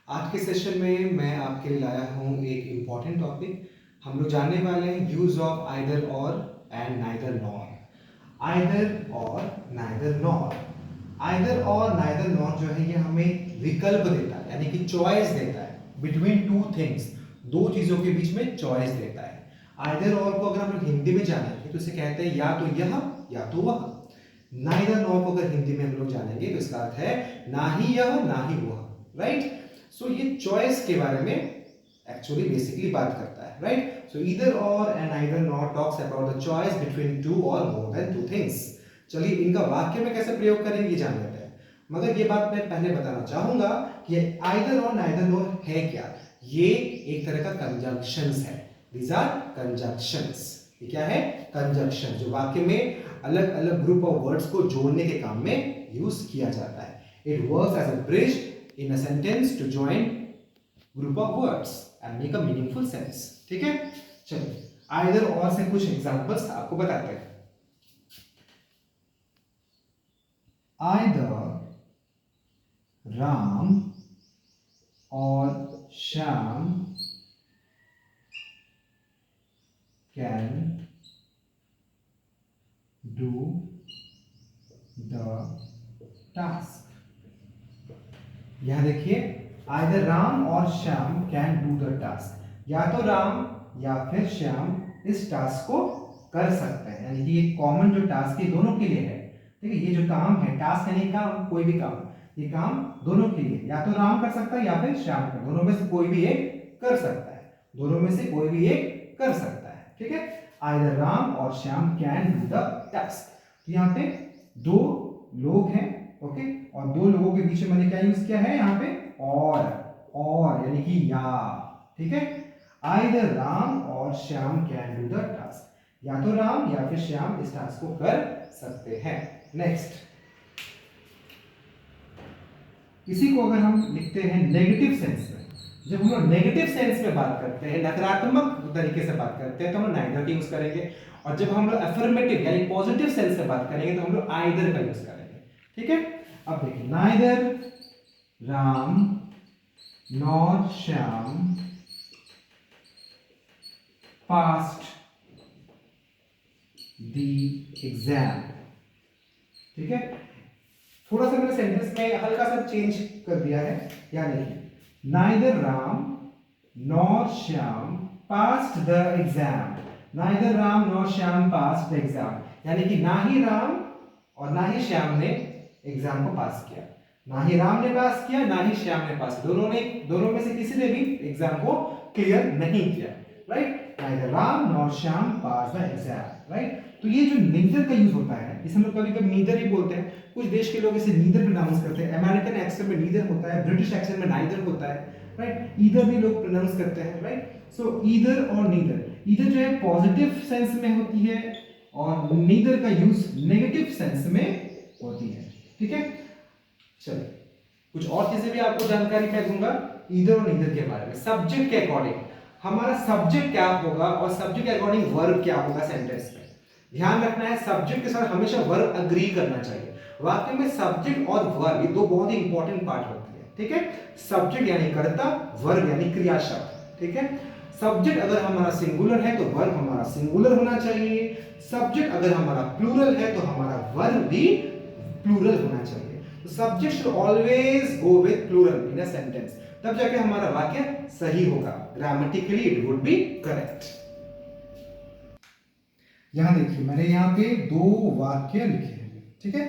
आज के सेशन में मैं आपके लिए लाया हूँ एक इम्पॉर्टेंट टॉपिक। हम लोग जानने वाले हैं यूज ऑफ आइदर और एंड नाइदर नॉर। आइदर और नाइदर नॉर। आइदर और नाइदर नॉर जो है ये हमें विकल्प देता है, यानी कि चॉइस देता है बिटवीन टू थिंग्स, दो चीजों के बीच में चॉइस देता है। आइदर और को अगर हम लोग हिंदी में जानेंगे तो इसे कहते हैं या तो यह या तो वह। नाइदर नॉर को अगर हिंदी में हम लोग जानेंगे तो इसका अर्थ है ना ही यह ना ही वह, राइट। सो ये चॉइस के बारे में एक्चुअली बेसिकली बात करता है, राइट। सो ईदर और and neither nor talks about the choice between two और मोर देन टू थिंग्स। चलिए इनका वाक्य में कैसे प्रयोग करेंगे ये जान लेते हैं, मगर ये बात मैं पहले बताना चाहूंगा कि आइदर और नाइदर नॉर है क्या। ये एक तरह का कंजंक्शंस है। These are conjunctions. ये क्या है? कंजंक्शन, जो वाक्य में अलग अलग ग्रुप ऑफ वर्ड्स को जोड़ने के काम में यूज किया जाता है। It works as a bridge in a sentence to join group of words and make a meaningful sense। ठीक है, चलिए either और से कुछ एग्जांपल्स आपको बताते हैं। either राम और Shyam can do the task। यहां देखिए, आइदर राम और Shyam can do the task. या तो राम या फिर श्याम इस टास्क को कर सकते हैं, यानी कि ये कॉमन जो टास्क है दोनों के लिए है। ठीक है, ये जो काम है, टास्क यानी काम, कोई भी काम, ये काम दोनों के लिए, या तो राम कर सकता है या फिर श्याम कर, दोनों में से कोई भी एक कर सकता है। दोनों में से कोई भी एक कर सकता है। ठीक है, आइदर राम और Shyam can do the task. यहाँ पे दो लोग हैं, ओके, और दो लोगों के बीच में मैंने क्या यूज किया है यहाँ पे? और यानी कि या। ठीक है, आइदर राम और Shyam can do the task. या तो राम या फिर श्याम इस टास्क को कर सकते हैं। नेक्स्ट, इसी को अगर हम लिखते हैं नेगेटिव सेंस में, जब हम लोग नेगेटिव सेंस में बात करते हैं, नकारात्मक तरीके से बात करते हैं, तो हम लोग नाइदर का यूज करेंगे। और जब हम लोग अफर्मेटिव यानी पॉजिटिव सेंस में बात करेंगे तो हम लोग आइदर का यूज करेंगे। ठीक है, अब देखिए, neither Ram nor Shyam passed the exam. ठीक है, थोड़ा सा मैंने सेंटेंस में हल्का सा चेंज कर दिया है, यानी neither Ram nor Shyam passed the exam. Neither Ram nor Shyam passed the exam, यानी कि ना ही राम और ना ही श्याम ने एग्जाम को पास किया। ना ही राम ने पास किया, ना ही श्याम ने पास, दोनों में से किसी ने भी एग्जाम को क्लियर नहीं किया, right. Neither Ram nor Shyam pass the exam, right. तो ये जो नीदर का यूज होता है, इसे हम लोग कभी कभी नीदर ही बोलते हैं। कुछ देश के लोग इसे नीदर प्रोनाउंस करते हैं। अमेरिकन एक्सेंट में नीदर होता है, ब्रिटिश एक्सेंट में नाइदर होता है, राइट। ईदर भी लोग प्रोनाउंस करते हैं, राइट। सो ईदर और नीदर, ईदर जो है पॉजिटिव सेंस में होती है और नीदर का यूज नेगेटिव सेंस में होती है। ठीक है, चलिए कुछ और चीजें भी आपको जानकारी मैं दूंगा ईदर और नीदर के बारे में। सब्जेक्ट के अकॉर्डिंग हमारा सब्जेक्ट क्या होगा और सब्जेक्ट के अकॉर्डिंग वर्ब क्या होगा सेंटेंस में। ध्यान रखना है, सब्जेक्ट के साथ हमेशा वर्ब अग्री करना चाहिए। वाक्य में सब्जेक्ट और वर्ब ये दो बहुत ही इंपॉर्टेंट पार्ट होते हैं। ठीक है, सब्जेक्ट यानी कर्ता, वर्ब यानी क्रिया शब्द। ठीक है, सब्जेक्ट अगर हमारा सिंगुलर है तो वर्ब हमारा सिंगुलर होना चाहिए। सब्जेक्ट अगर हमारा प्लूरल है तो हमारा वर्ब भी प्लूरल होना चाहिए। तो subject should always go with plural in a sentence, तब जाके हमारा वाक्य सही होगा। Grammatically it would be correct. यहां देखिए, मैंने यहां पे दो वाक्य लिखे हैं। ठीक है,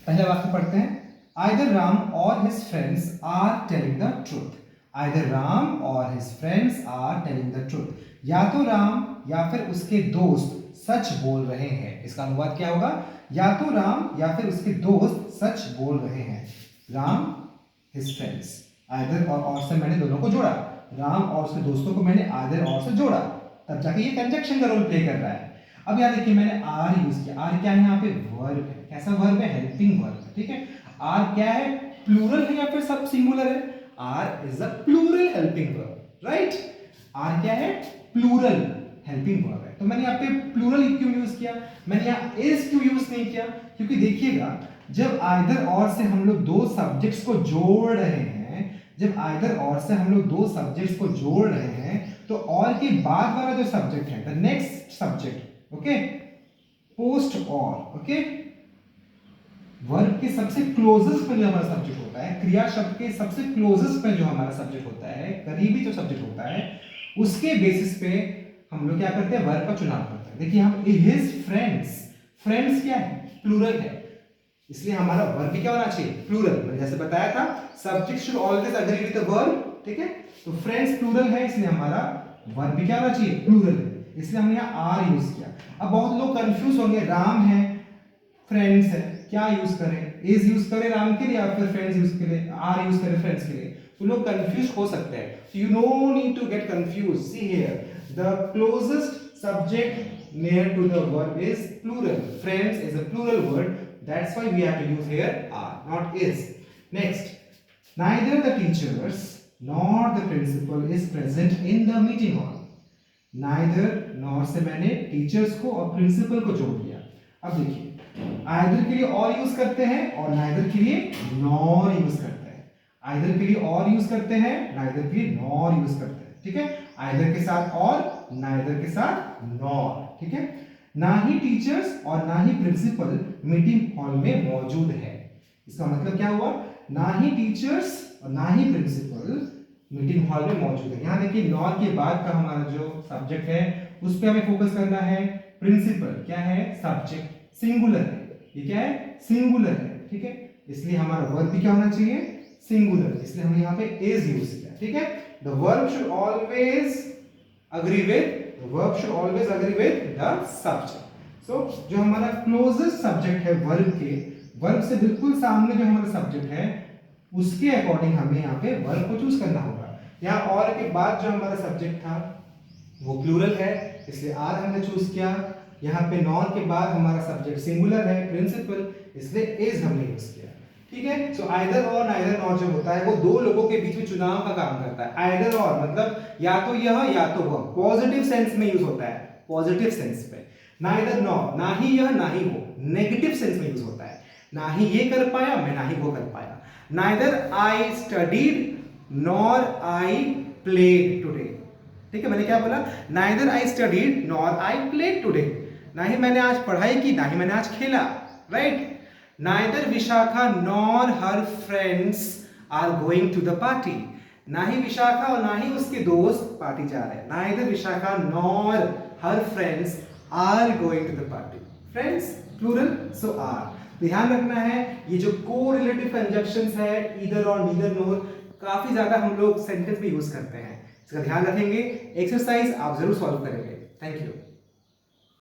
पहला वाक्य पढ़ते हैं। Either Ram or his friends are telling the truth. Either Ram or his friends are telling the truth. या तो राम या फिर उसके दोस्त सच बोल रहे हैं। इसका अनुवाद क्या होगा? या तो राम या फिर उसके दोस्त सच बोल रहे हैं। राम हिज फ्रेंड्स, आइदर और से मैंने दोनों को जोड़ा। राम और उसके दोस्तों को मैंने आइदर और से जोड़ा, तब जाके ये कंजंक्शन का रोल प्ले कर रहा है। अब यहाँ देखिए, मैंने आर यूज किया। आर क्या है? यहाँ पे वर्ब है। कैसा वर्ब है? हेल्पिंग वर्ब है। ठीक है, आर क्या है? प्लूरल है या फिर सब सिंगुलर है? Are is a plural helping verb, right. Are क्या है? प्लूरल हेल्पिंग वर्ब है। तो मैंने यहाँ पे प्लूरल क्यों यूज किया? मैंने यहाँ इज क्यों यूज नहीं किया? क्योंकि देखिएगा, जब आइदर और से हम लोग दो सब्जेक्ट्स को जोड़ रहे हैं जब आइदर और से हम लोग दो सब्जेक्ट्स को जोड़ रहे हैं तो और के बाद वाला जो सब्जेक्ट है, the next subject, okay, post और, ओके, वर्ब के सबसे क्लोजेस्ट में जो हमारा सब्जेक्ट होता है, क्रिया शब्द के सबसे क्लोजेस्ट में जो हमारा सब्जेक्ट होता है, करीबी जो सब्जेक्ट होता है, उसके बेसिस पे हम लोग क्या करते हैं, वर्ब का चुनाव करते हैं। देखिए हम हिज फ्रेंड्स, फ्रेंड्स क्या है, प्लूरल है, इसलिए हमारा वर्ब भी क्या होना चाहिए, प्लूरल। मैंने जैसे बताया था subject should always agree with the verb, ठीक है, तो फ्रेंड्स प्लूरल है इसलिए हमारा वर्ब भी क्या होना चाहिए, प्लूरल है, इसलिए हमने यहाँ आर यूज किया। अब बहुत लोग कंफ्यूज होंगे, राम है, फ्रेंड्स है, क्या यूज करें, इज यूज करें राम के लिए या फिर फ्रेंड्स यूज करें, आर यूज करें फ्रेंड्स के लिए, तो लोग कंफ्यूज हो सकते हैं। You no need to get confuse, see here the closest subject near to the verb is plural, friends is a plural word, that's why we have to use here are, not is. Next, neither the teachers nor the principal is present in the meeting hall. neither nor से मैंने teachers को और principal को जोड़ दिया। अब देखिए either के लिए और यूज करते हैं और नाइदर के लिए नॉर यूज करते हैं, आइदर के लिए और यूज करते हैं, नाइदर के लिए नॉर यूज करते हैं, ठीक है, आइदर के साथ और, नाइदर के साथ नॉर, ठीक है। ना ही टीचर्स और ना ही प्रिंसिपल मीटिंग हॉल में मौजूद है, इसका मतलब क्या हुआ, ना ही टीचर्स और ना ही प्रिंसिपल मीटिंग हॉल में मौजूद है। यहाँ देखिए नॉर के बाद का हमारा जो सब्जेक्ट है उस पे हमें फोकस करना है, प्रिंसिपल क्या है, सब्जेक्ट सिंगुलर है, ये क्या है, सिंगुलर है, ठीक है, इसलिए हमारा वर्ब भी क्या होना चाहिए, सिंगुलर, इसलिए हमने यहाँ पे इज यूज किया, ठीक है। The verb should always agree with, the verb should always agree with the subject. So जो हमारा closest subject है वर्ब के, वर्ब से बिल्कुल सामने जो हमारा सब्जेक्ट है उसके अकॉर्डिंग हमें यहाँ पे वर्ब को चूज करना होगा। यहाँ और के बाद जो हमारा सब्जेक्ट था वो प्लूरल है इसलिए आर हमने चूज किया, यहाँ पे नॉर के बाद हमारा सब्जेक्ट सिंगुलर है प्रिंसिपल, इसलिए इज हमने यूज किया, ठीक है। सो आइदर और नाइदर नॉर जो होता है वो दो लोगों के बीच में चुनाव का काम करता है। आइदर और मतलब या तो यह या तो वह, पॉजिटिव सेंस में यूज होता है, पॉजिटिव सेंस पे। नाइदर नॉर ना ही यह ना ही वो, नेगेटिव सेंस में यूज होता है, ना ही ये कर पाया मैं ना ही वो कर पाया। Neither I studied nor I played today, ठीक है, मैंने क्या बोला, neither I studied nor I played today, ना ही मैंने आज पढ़ाई की ना ही मैंने आज खेला, right. Neither Vishakha nor her friends are going to the party. ना ही विशाखा और ना ही उसके दोस्त पार्टी जा रहे हैं। Neither Vishakha nor her friends are going to the party. Friends plural so are. ध्यान रखना है ये जो correlative conjunctions है either और neither nor काफी ज्यादा हम लोग सेंटेंस में यूज करते हैं, इसका ध्यान रखेंगे। एक्सरसाइज आप जरूर सॉल्व करेंगे। Thank you.